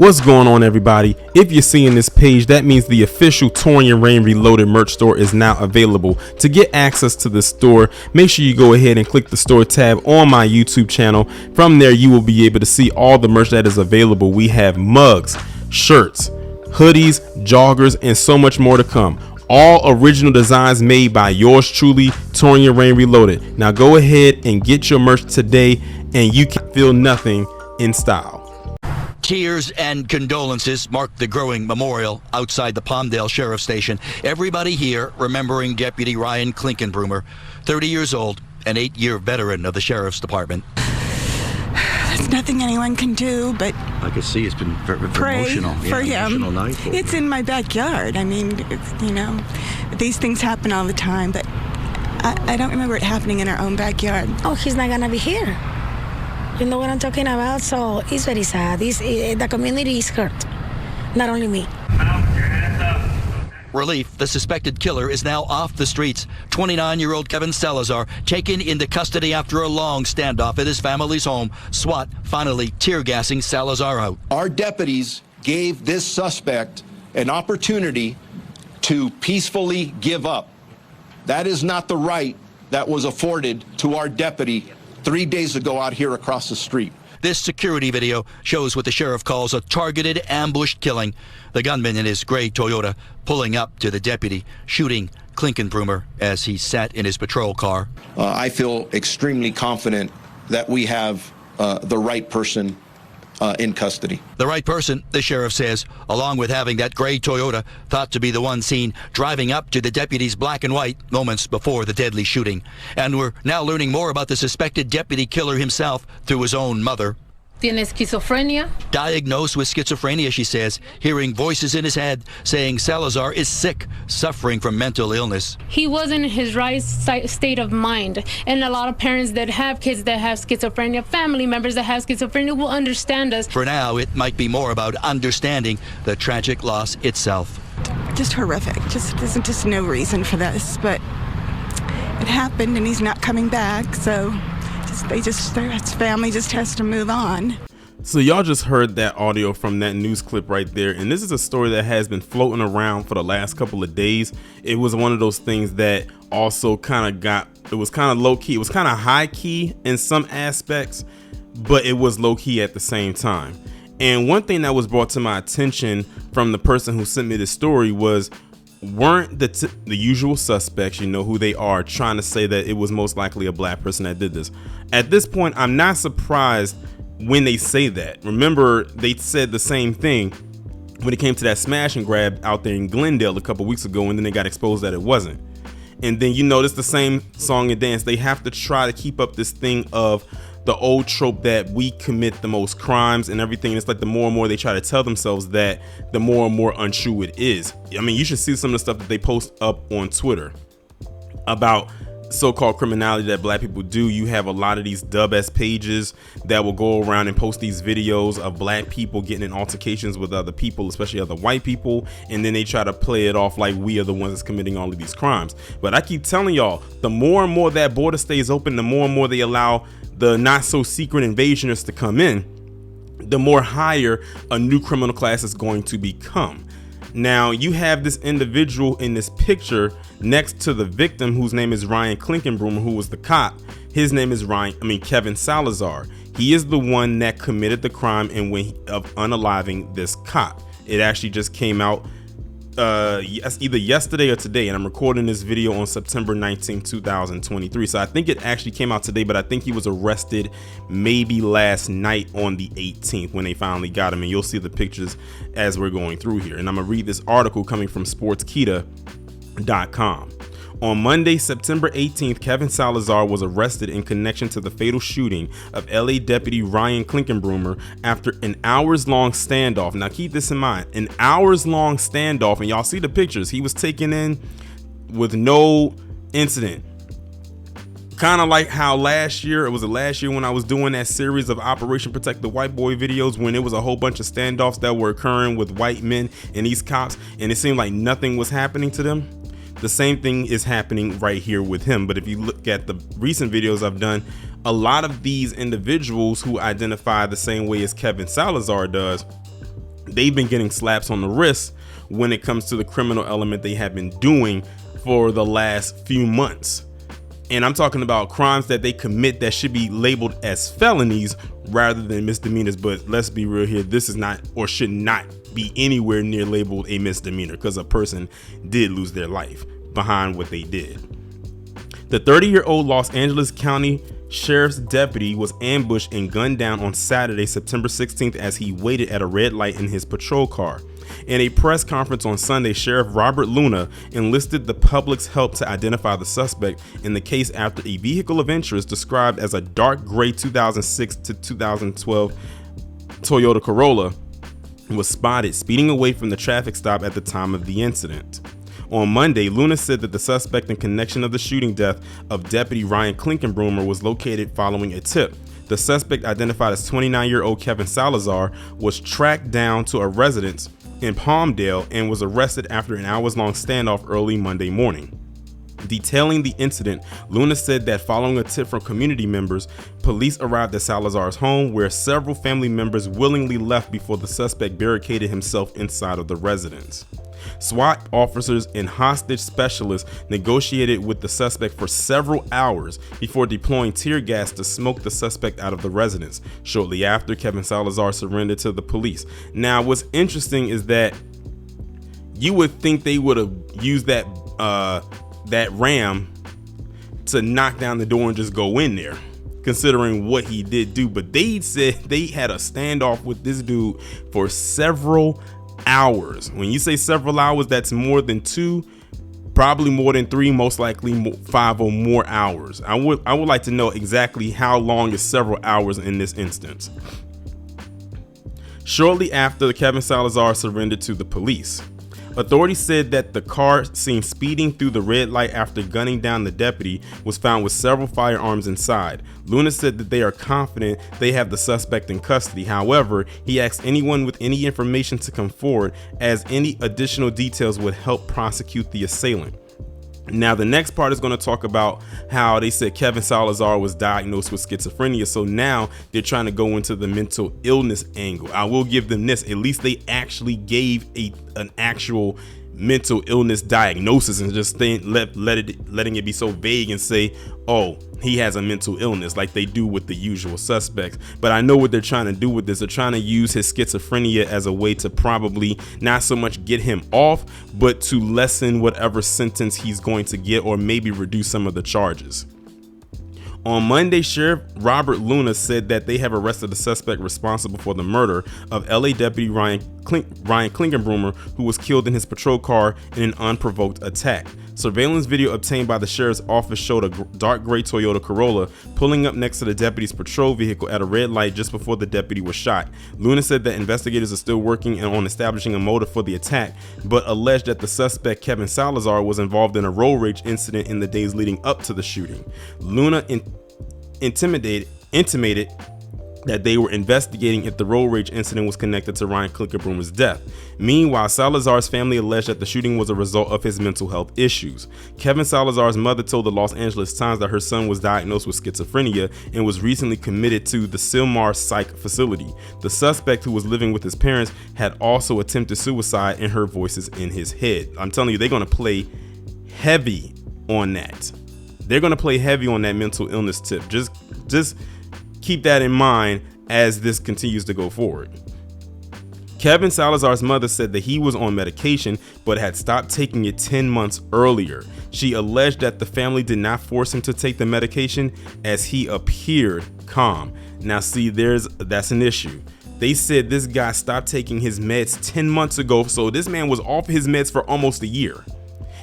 What's going on, everybody? If you're seeing this page, that means the official Torian Rain Reloaded merch store is now available. To get access to the store, make sure you go ahead and click the store tab on my YouTube channel. From there, you will be able to see all the merch that is available. We have mugs, shirts, hoodies, joggers, and so much more to come. All original designs made by yours truly, Torian Rain Reloaded. Now go ahead and get your merch today, and you can feel nothing in style. Tears and condolences mark the growing memorial outside the Palmdale Sheriff Station. Everybody here remembering Deputy Ryan Clinkunbroomer, 30 years old, an 8-year veteran of the Sheriff's Department. There's nothing anyone can do but I could see it's been very pray emotional. for him. Emotional night. It's in my backyard. I mean, these things happen all the time, but I don't remember it happening in our own backyard. Oh, he's not gonna be here. You know what I'm talking about? So it's very sad. The community is hurt. Not only me. Relief, the suspected killer is now off the streets. 29-year-old Kevin Salazar taken into custody after a long standoff at his family's home. SWAT finally tear-gassing Salazar out. Our deputies gave this suspect an opportunity to peacefully give up. That is not the right that was afforded to our deputy 3 days ago out here across the street. This security video shows what the sheriff calls a targeted ambushed killing. The gunman in his gray Toyota pulling up to the deputy, shooting Clinkunbroomer as he sat in his patrol car. I feel extremely confident that we have the right person in custody. The right person, the sheriff says, along with having that gray Toyota thought to be the one seen driving up to the deputy's black and white moments before the deadly shooting. And we're now learning more about the suspected deputy killer himself through his own mother. Tiene esquizofrenia. Diagnosed with schizophrenia, she says, hearing voices in his head saying Salazar is sick, suffering from mental illness. He wasn't in his right state of mind. And a lot of parents that have kids that have schizophrenia, family members that have schizophrenia will understand us. For now, it might be more about understanding the tragic loss itself. Just horrific. There's just no reason for this, but it happened and he's not coming back, so his family just has to move on. So y'all just heard that audio from that news clip right there, and this is a story that has been floating around for the last couple of days. It was one of those things that also it was kind of low key, it was kind of high key in some aspects, but it was low key at the same time. And one thing that was brought to my attention from the person who sent me this story was, weren't the usual suspects, you know who they are, trying to say that it was most likely a black person that did this. At this point, I'm not surprised when they say that. Remember, they said the same thing when it came to that smash and grab out there in Glendale a couple weeks ago, and then they got exposed that it wasn't. And then, you notice the same song and dance. They have to try to keep up this thing of the old trope that we commit the most crimes and everything. It's like the more and more they try to tell themselves that, the more and more untrue it is. I mean, you should see some of the stuff that they post up on Twitter about so-called criminality that black people do. You have a lot of these dub-s pages that will go around and post these videos of black people getting in altercations with other people, especially other white people, and then they try to play it off like we are the ones that's committing all of these crimes. But I keep telling y'all, the more and more that border stays open, the more and more they allow the not so secret invasioners to come in, the more higher a new criminal class is going to become. Now, you have this individual in this picture next to the victim, whose name is Ryan Clinkunbroomer, who was the cop. His name is Kevin Salazar. He is the one that committed the crime of unaliving this cop. It actually just came out either yesterday or today, and I'm recording this video on September 19, 2023. So I think it actually came out today, but I think he was arrested maybe last night on the 18th when they finally got him, and you'll see the pictures as we're going through here. And I'm gonna read this article coming from sportskita.com. On Monday, September 18th, Kevin Salazar was arrested in connection to the fatal shooting of LA deputy Ryan Clinkunbroomer after an hours-long standoff. Now keep this in mind, an hours-long standoff, and y'all see the pictures. He was taken in with no incident. Kind of like how last year when I was doing that series of Operation Protect the White Boy videos, when it was a whole bunch of standoffs that were occurring with white men and these cops, and it seemed like nothing was happening to them. The same thing is happening right here with him. But if you look at the recent videos I've done, a lot of these individuals who identify the same way as Kevin Salazar does they've been getting slaps on the wrist when it comes to the criminal element they have been doing for the last few months. And I'm talking about crimes that they commit that should be labeled as felonies rather than misdemeanors. But let's be real here. This is not, or should not be anywhere near labeled a misdemeanor, because a person did lose their life behind what they did. The 30-year-old Los Angeles County Sheriff's deputy was ambushed and gunned down on Saturday, September 16th, as he waited at a red light in his patrol car. In a press conference on Sunday, Sheriff Robert Luna enlisted the public's help to identify the suspect in the case after a vehicle of interest described as a dark gray 2006 to 2012 Toyota Corolla was spotted speeding away from the traffic stop at the time of the incident. On Monday, Luna said that the suspect in connection of the shooting death of Deputy Ryan Clinkunbroomer was located following a tip. The suspect, identified as 29-year-old Kevin Salazar, was tracked down to a residence in Palmdale and was arrested after an hours-long standoff early Monday morning. Detailing the incident, Luna said that following a tip from community members, police arrived at Salazar's home, where several family members willingly left before the suspect barricaded himself inside of the residence. SWAT officers and hostage specialists negotiated with the suspect for several hours before deploying tear gas to smoke the suspect out of the residence. Shortly after, Kevin Salazar surrendered to the police. Now, what's interesting is that you would think they would have used that ram to knock down the door and just go in there, considering what he did do. But they said they had a standoff with this dude for several hours. When you say several hours, that's more than 2, probably more than 3, most likely 5 or more hours. I would like to know exactly how long is several hours in this instance. Shortly after, Kevin Salazar surrendered to the police. Authorities said that the car seen speeding through the red light after gunning down the deputy was found with several firearms inside. Luna said that they are confident they have the suspect in custody. However, he asked anyone with any information to come forward, as any additional details would help prosecute the assailant. Now, the next part is going to talk about how they said Kevin Salazar was diagnosed with schizophrenia. So now they're trying to go into the mental illness angle. I will give them this. At least they actually gave an actual mental illness diagnosis, and just letting it be so vague and say, oh, he has a mental illness, like they do with the usual suspects. But I know what they're trying to do with this. They're trying to use his schizophrenia as a way to probably not so much get him off, but to lessen whatever sentence he's going to get, or maybe reduce some of the charges. On Monday, Sheriff Robert Luna said that they have arrested the suspect responsible for the murder of LA Deputy Ryan Clinkunbroomer, who was killed in his patrol car in an unprovoked attack. Surveillance video obtained by the sheriff's office showed a dark gray Toyota Corolla pulling up next to the deputy's patrol vehicle at a red light just before the deputy was shot. Luna said that investigators are still working on establishing a motive for the attack, but alleged that the suspect, Kevin Salazar, was involved in a road rage incident in the days leading up to the shooting. Luna intimated that they were investigating if the road rage incident was connected to Ryan Clinkunbroomer's death. Meanwhile, Salazar's family alleged that the shooting was a result of his mental health issues. Kevin Salazar's mother told the Los Angeles Times that her son was diagnosed with schizophrenia and was recently committed to the Sylmar Psych facility. The suspect, who was living with his parents, had also attempted suicide, and heard voices in his head. I'm telling you, they're going to play heavy on that. They're going to play heavy on that mental illness tip. Just keep that in mind as this continues to go forward. Kevin Salazar's mother said that he was on medication but had stopped taking it 10 months earlier. She alleged that the family did not force him to take the medication, as he appeared calm. Now see, that's an issue. They said this guy stopped taking his meds 10 months ago, so this man was off his meds for almost a year,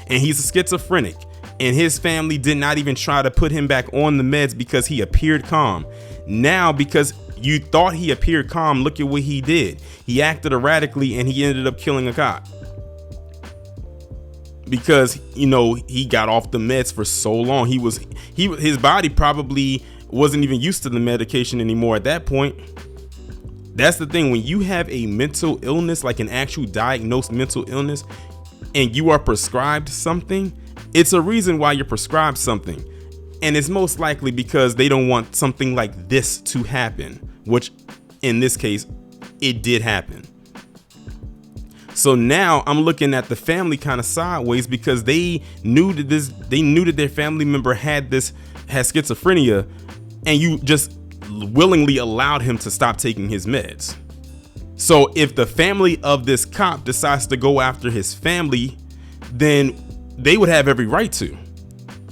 and he's a schizophrenic, and his family did not even try to put him back on the meds because he appeared calm. Now, because you thought he appeared calm, look at what he did. He acted erratically, and he ended up killing a cop because, he got off the meds for so long. His body probably wasn't even used to the medication anymore at that point. That's the thing. When you have a mental illness, like an actual diagnosed mental illness, and you are prescribed something, it's a reason why you're prescribed something. And it's most likely because they don't want something like this to happen, which in this case, it did happen. So now I'm looking at the family kind of sideways because they knew that their family member had schizophrenia, and you just willingly allowed him to stop taking his meds. So if the family of this cop decides to go after his family, then they would have every right to.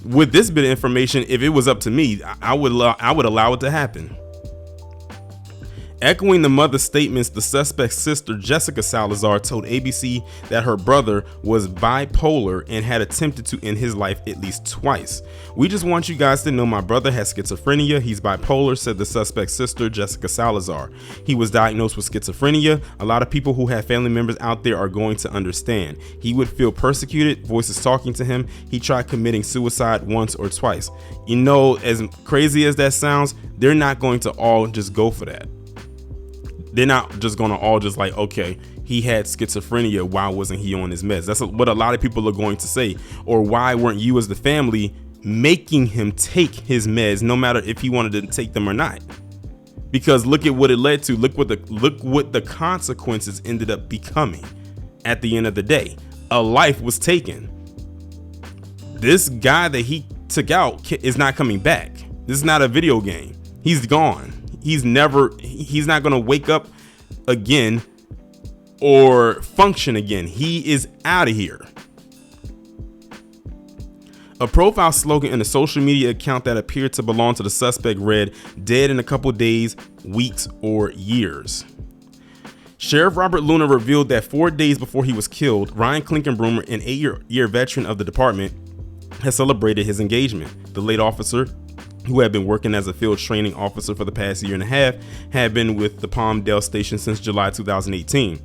With this bit of information, if it was up to me, I would allow it to happen. Echoing the mother's statements, the suspect's sister, Jessica Salazar, told ABC that her brother was bipolar and had attempted to end his life at least twice. "We just want you guys to know my brother has schizophrenia. He's bipolar," said the suspect's sister, Jessica Salazar. "He was diagnosed with schizophrenia. A lot of people who have family members out there are going to understand. He would feel persecuted, voices talking to him. He tried committing suicide once or twice." You know, as crazy as that sounds, they're not going to all just go for that. They're not just going to all just like, okay, he had schizophrenia. Why wasn't he on his meds? That's what a lot of people are going to say. Or why weren't you as the family making him take his meds, no matter if he wanted to take them or not? Because look at what it led to. Look what the consequences ended up becoming. At the end of the day, a life was taken. This guy that he took out is not coming back. This is not a video game. He's gone. He's not going to wake up again or function again. He is out of here. A profile slogan in a social media account that appeared to belong to the suspect read, "Dead in a couple days, weeks, or years." Sheriff Robert Luna revealed that 4 days before he was killed, Ryan Clinkunbroomer, an 8-year veteran of the department, has celebrated his engagement. The late officer, who had been working as a field training officer for the past year and a half, had been with the Palmdale station since July 2018.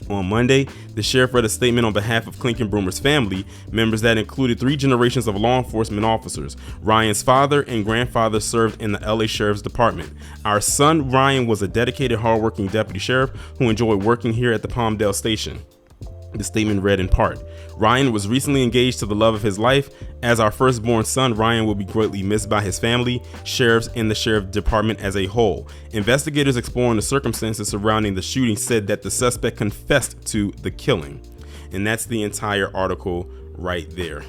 On Monday, the sheriff read a statement on behalf of Clinkunbroomer's family members that included 3 generations of law enforcement officers. Ryan's father and grandfather served in the LA Sheriff's Department. "Our son Ryan was a dedicated, hardworking deputy sheriff who enjoyed working here at the Palmdale station." The statement read in part, "Ryan was recently engaged to the love of his life. As our firstborn son, Ryan will be greatly missed by his family, sheriffs, and the sheriff department as a whole." Investigators exploring the circumstances surrounding the shooting said that the suspect confessed to the killing. And that's the entire article right there.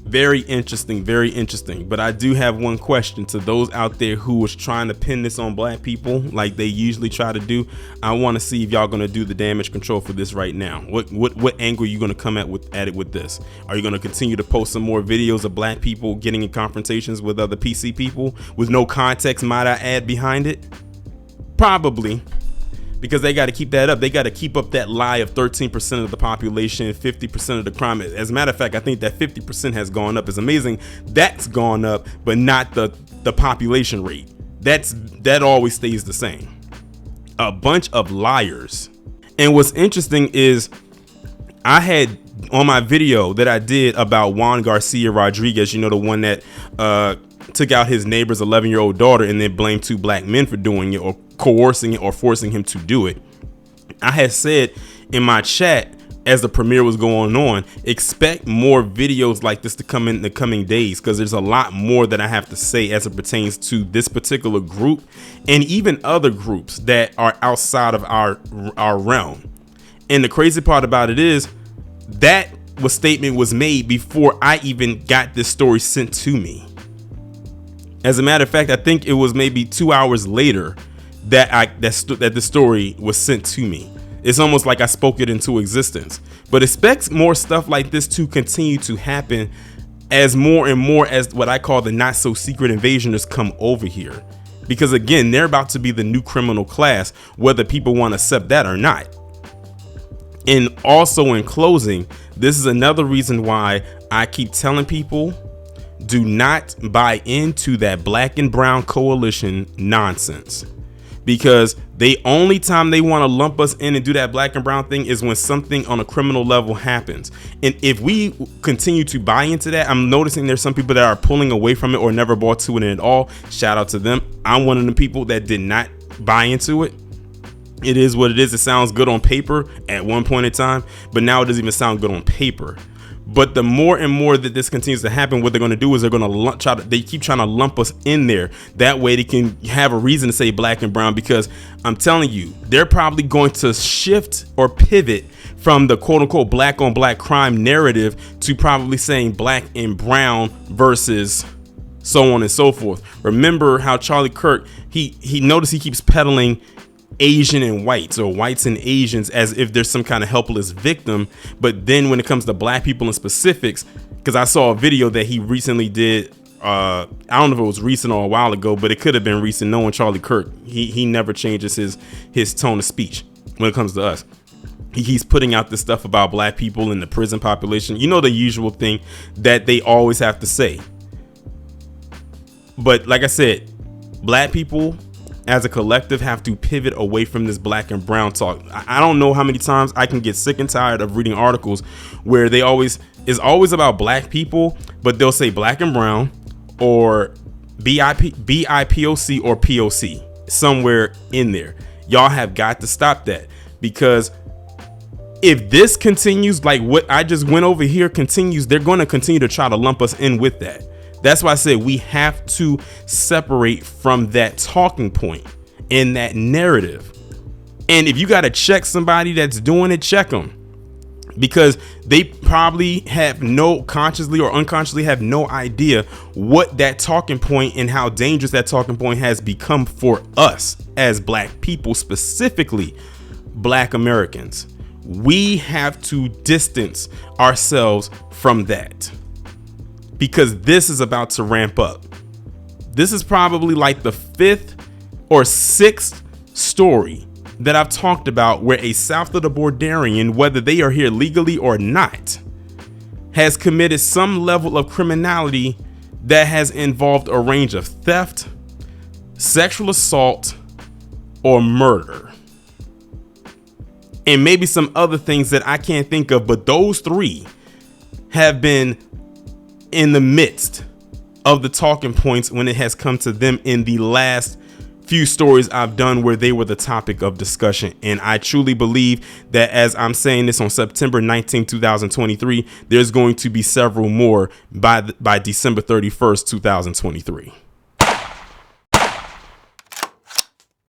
Very interesting, very interesting. But I do have one question to those out there who was trying to pin this on black people like they usually try to do. I want to see if y'all going to do the damage control for this right now. What angle are you going to come at it with this? Are you going to continue to post some more videos of black people getting in confrontations with other PC people with no context, might I add, behind it? Probably. Because they got to keep that up. They got to keep up that lie of 13% of the population, 50% of the crime. As a matter of fact, I think that 50% has gone up. It's amazing that's gone up, but not the population rate. That always stays the same. A bunch of liars. And what's interesting is I had on my video that I did about Juan Garcia Rodriguez, you know, the one that took out his neighbor's 11-year-old daughter and then blamed 2 black men for doing it, or coercing it, or forcing him to do it. I had said in my chat as the premiere was going on, expect more videos like this to come in the coming days, because there's a lot more that I have to say as it pertains to this particular group and even other groups that are outside of our realm. And the crazy part about it is that statement was made before I even got this story sent to me. As a matter of fact, I think it was maybe 2 hours later that the story was sent to me. It's almost like I spoke it into existence. But expect more stuff like this to continue to happen as more and more as what I call the not so secret invasioners come over here. Because again, they're about to be the new criminal class, whether people want to accept that or not. And also in closing, this is another reason why I keep telling people, do not buy into that black and brown coalition nonsense, because the only time they want to lump us in and do that black and brown thing is when something on a criminal level happens. And if we continue to buy into that, I'm noticing there's some people that are pulling away from it or never bought to it at all. Shout out to them. I'm one of the people that did not buy into it. It is what it is. It sounds good on paper at one point in time, but now it doesn't even sound good on paper. But the more and more that this continues to happen, what they're going to do is they're going to they keep trying to lump us in there. That way they can have a reason to say black and brown, because I'm telling you, they're probably going to shift or pivot from the quote unquote black on black crime narrative to probably saying black and brown versus so on and so forth. Remember how Charlie Kirk, he noticed he keeps peddling Asian and whites, or whites and Asians, as if there's some kind of helpless victim. But then when it comes to black people in specifics, because I saw a video that he recently did, I don't know if it was recent or a while ago, but it could have been recent. Knowing Charlie Kirk, he never changes his tone of speech when it comes to us. He's putting out this stuff about black people and the prison population, you know, the usual thing that they always have to say. But like I said, black people as a collective have to pivot away from this black and brown talk. I don't know how many times I can get sick and tired of reading articles where it's always about black people, but they'll say black and brown or BIPOC or POC somewhere in there. Y'all have got to stop that, because if this continues, like what I just went over here continues, they're going to continue to try to lump us in with that. That's why I said we have to separate from that talking point and that narrative. And if you got to check somebody that's doing it, check them, because they probably have consciously or unconsciously have no idea what that talking point and how dangerous that talking point has become for us as black people, specifically black Americans. We have to distance ourselves from that, because this is about to ramp up. This is probably like the 5th or 6th story that I've talked about where a south of the Borderian, whether they are here legally or not, has committed some level of criminality that has involved a range of theft, sexual assault, or murder. And maybe some other things that I can't think of, but those 3 have been in the midst of the talking points when it has come to them in the last few stories I've done where they were the topic of discussion. And I truly believe that as I'm saying this on September 19, 2023, there's going to be several more by December 31st, 2023.